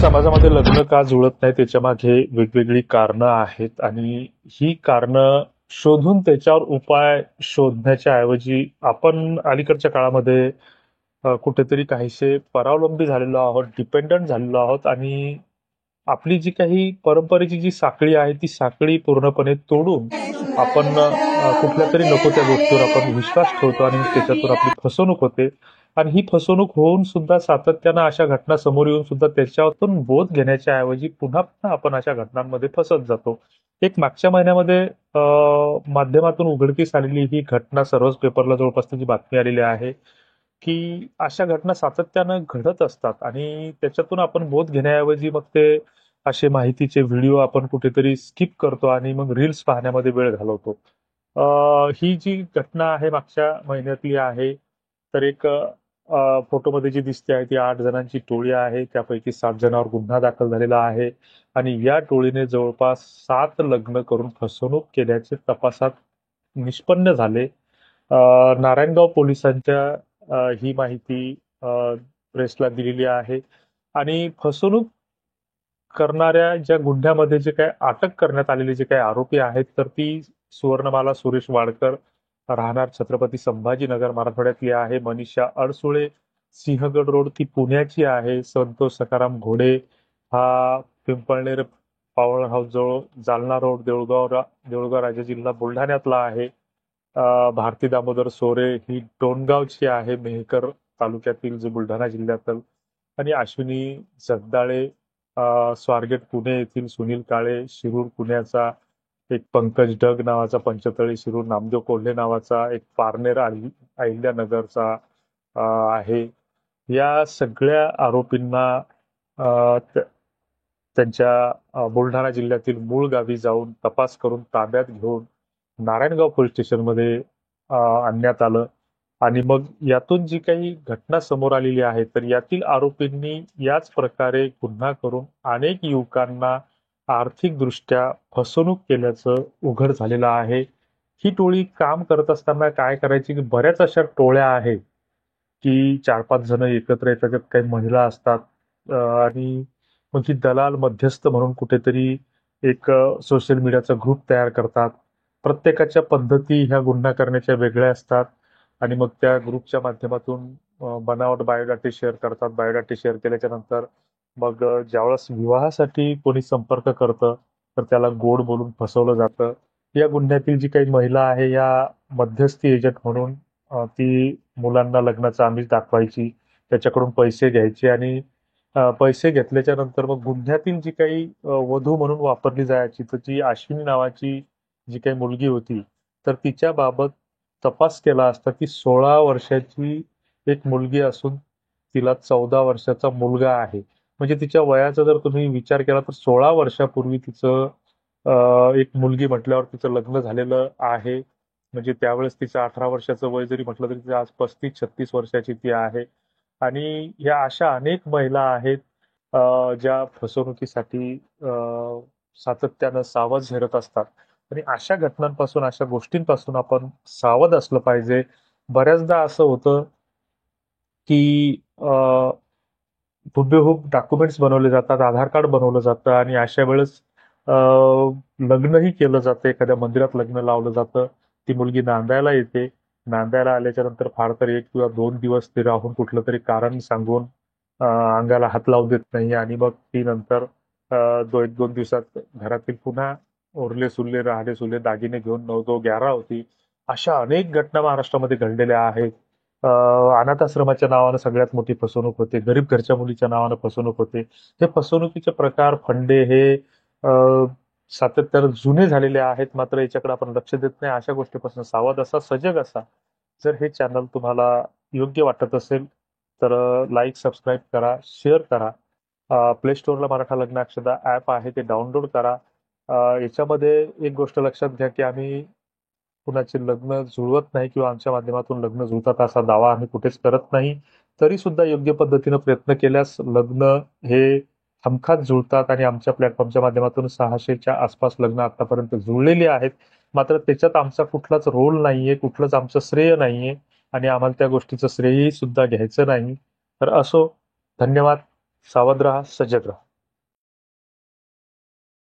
समाजामध्ये लग्न का जुळत नाही त्याच्या मागे वेगवेगळी कारणं आहेत आणि ही कारणं शोधून त्याच्यावर उपाय शोधण्याच्या ऐवजी आपण अलीकडच्या काळामध्ये कुठेतरी काहीसे परावलंबी झालेलो आहोत, डिपेंडंट झालेलो आहोत आणि आपली जी काही परंपरेची जी साखळी आहे ती साखळी पूर्णपणे तोडून आपण कुठल्या तरी नको त्या गोष्टीवर आपण विश्वास ठेवतो आणि त्याच्यातून आपली फसवणूक होते. आणि ही फसवणूक होऊन सुद्धा सातत्यानं अशा घटना समोर येऊन सुद्धा त्याच्यातून बोध घेण्याच्या ऐवजी पुन्हा पुन्हा आपण अशा घटनांमध्ये फसत जातो. एक मागच्या महिन्यामध्ये माध्यमातून उघडकीस आलेली ही घटना सर्वच पेपरला जवळपास त्याची बातमी आलेली आहे की अशा घटना सातत्यानं घडत असतात आणि त्याच्यातून आपण बोध घेण्याऐवजी मग ते असे माहितीचे व्हिडिओ आपण कुठेतरी स्किप करतो आणि मग रील्स पाहण्यामध्ये वेळ घालवतो. ही जी घटना आहे मागच्या महिन्यातली आहे. तर एक फोटोमध्ये जी दिसते आहे ती 8 जणांची टोळी आहे. त्यापैकी 7 जणांवर गुन्हा दाखल झालेला आहे आणि या टोळीने जवळपास 7 लग्न करून फसवणूक केल्याचे तपासात निष्पन्न झाले. नारायणगाव पोलिसांच्या ही माहिती प्रेसला दिलेली आहे आणि फसवणूक करणाऱ्या ज्या गुन्ह्यामध्ये जे काही अटक करण्यात आलेले जे काही आरोपी आहेत तर ती सुवर्णमाला सुरेश वाडकर राहणार छत्रपती संभाजीनगर मराठवाड्यातली आहे. मनीषा अडसुळे सिंहगड रोड ती पुण्याची आहे. संतोष सखाराम घोडे हा पिंपळनेर पॉवर हाऊस जवळ जालना रोड देऊळगाव राजा जिल्हा बुलढाण्यातला आहे. भारती दामोदर सोरे ही टोणगावची आहे मेहकर तालुक्यातील जे बुलढाणा जिल्ह्यातील. आणि अश्विनी जगदाळे स्वारगेट पुणे येथील. सुनील काळे शिरूर पुण्याचा. एक पंकज डग नावाचा पंचतळी शिरूर. नामदेव कोल्हे नावाचा एक पारनेर अहिल्यानगरचा आहे. या सगळ्या आरोपींना त्यांच्या बुलढाणा जिल्ह्यातील मूळ गावी जाऊन तपास करून ताब्यात घेऊन नारायणगाव पोलीस स्टेशनमध्ये आणण्यात आलं. आणि मग यातून जी काही घटना समोर आलेली आहे तर यातील आरोपींनी याच प्रकारे गुन्हा करून अनेक युवकांना आर्थिकदृष्ट्या फसवणूक केल्याचं उघड झालेलं आहे. ही टोळी काम करत असताना काय करायची की बऱ्याच अशा टोळ्या आहेत की 4-5 जण एकत्र येतात. त्याच्यात काही महिला असतात आणि मग ही दलाल मध्यस्थ म्हणून कुठेतरी एक सोशल मीडियाचा ग्रुप तयार करतात. प्रत्येकाच्या पद्धती ह्या गुन्हा करण्याच्या वेगळ्या असतात आणि मग त्या ग्रुपच्या माध्यमातून बनावट बायोडाटे शेअर करतात. बायोडाटे शेअर केल्याच्या नंतर मग ज्यावेळेस विवाहासाठी कोणी संपर्क करतं तर त्याला गोड बोलून फसवलं जातं. या गुन्ह्यातील जी काही महिला आहे या मध्यस्थी एजंट म्हणून ती मुलांना लग्नाचं आमिष दाखवायची, त्याच्याकडून पैसे घ्यायचे आणि पैसे घेतल्याच्या नंतर मग गुन्ह्यातील जी काही वधू म्हणून वापरली जायची तर ती अश्विनी नावाची जी काही मुलगी होती तर तिच्या बाबत तपास केला असता ती 16 वर्षाची एक मुलगी असून तिला 14 वर्षाचा मुलगा आहे. म्हणजे तिच्या वयाचा जर तुम्ही विचार केला तर 16 वर्षापूर्वी तिचं एक मुलगी म्हटल्यावर तिचं लग्न झालेलं आहे. म्हणजे त्यावेळेस तिचं 18 वर्षाचं वय जरी म्हटलं तरी ती आज 35-36 वर्षाची ती आहे. आणि या अशा अनेक महिला आहेत ज्या फसवणुकीसाठी सातत्यानं सावध झेरत असतात. आणि अशा घटनांपासून अशा गोष्टींपासून आपण सावध असलं पाहिजे. बऱ्याचदा असं होतं की हुबेहूब डॉक्युमेंट्स बनवले जातात, आधार कार्ड बनवलं जातं आणि अशा वेळेस लग्नही केलं जातं. एखाद्या मंदिरात लग्न लावलं जातं. ती मुलगी नांदायला येते. नांदायला आल्याच्या नंतर फार तर 1 किंवा 2 दिवस ती राहून कुठलं तरी कारण सांगून अंगाला हात लावू देत नाही आणि मग ती नंतर 1-2 दिवसात घरातील पुन्हा उरले सुरले राहिले सुरले दागिने घेऊन 9-11 होती. अशा अनेक घटना महाराष्ट्रामध्ये घडलेल्या आहेत. अनाथाश्रमाच्या नावानं सगळ्यात मोठी फसवणूक होते. गरीब घरच्या मुलीच्या नावानं फसवणूक होते. हे फसवणुकीचे प्रकार फंडे हे सातत्यानं जुने झालेले आहेत. मात्र याच्याकडे आपण लक्ष देत नाही. अशा गोष्टीपासून सावध असा, सजग असा. जर हे चॅनल तुम्हाला योग्य वाटत असेल तर लाईक, सबस्क्राईब करा, शेअर करा. प्ले स्टोअरला मराठा लग्न अक्षदा ॲप आहे ते डाउनलोड करा. याच्यामध्ये एक गोष्ट लक्षात घ्या की आम्ही कुणाचे लग्न जुळवत नाही किंवा आमच्या माध्यमातून लग्न जुळतात असा दावा आम्ही कुठेच करत नाही. तरी सुद्धा योग्य पद्धतीनं प्रयत्न केल्यास लग्न हे हमखास जुळतात आणि आमच्या प्लॅटफॉर्मच्या माध्यमातून 600च्या आसपास लग्न आतापर्यंत जुळलेली आहेत. मात्र त्याच्यात आमचा कुठलाच रोल नाहीये, कुठलंच आमचं श्रेय नाहीये आणि आम्हाला त्या गोष्टीचं श्रेयही सुद्धा घ्यायचं नाही. तर असो, धन्यवाद. सावध राहा, सजग राहा.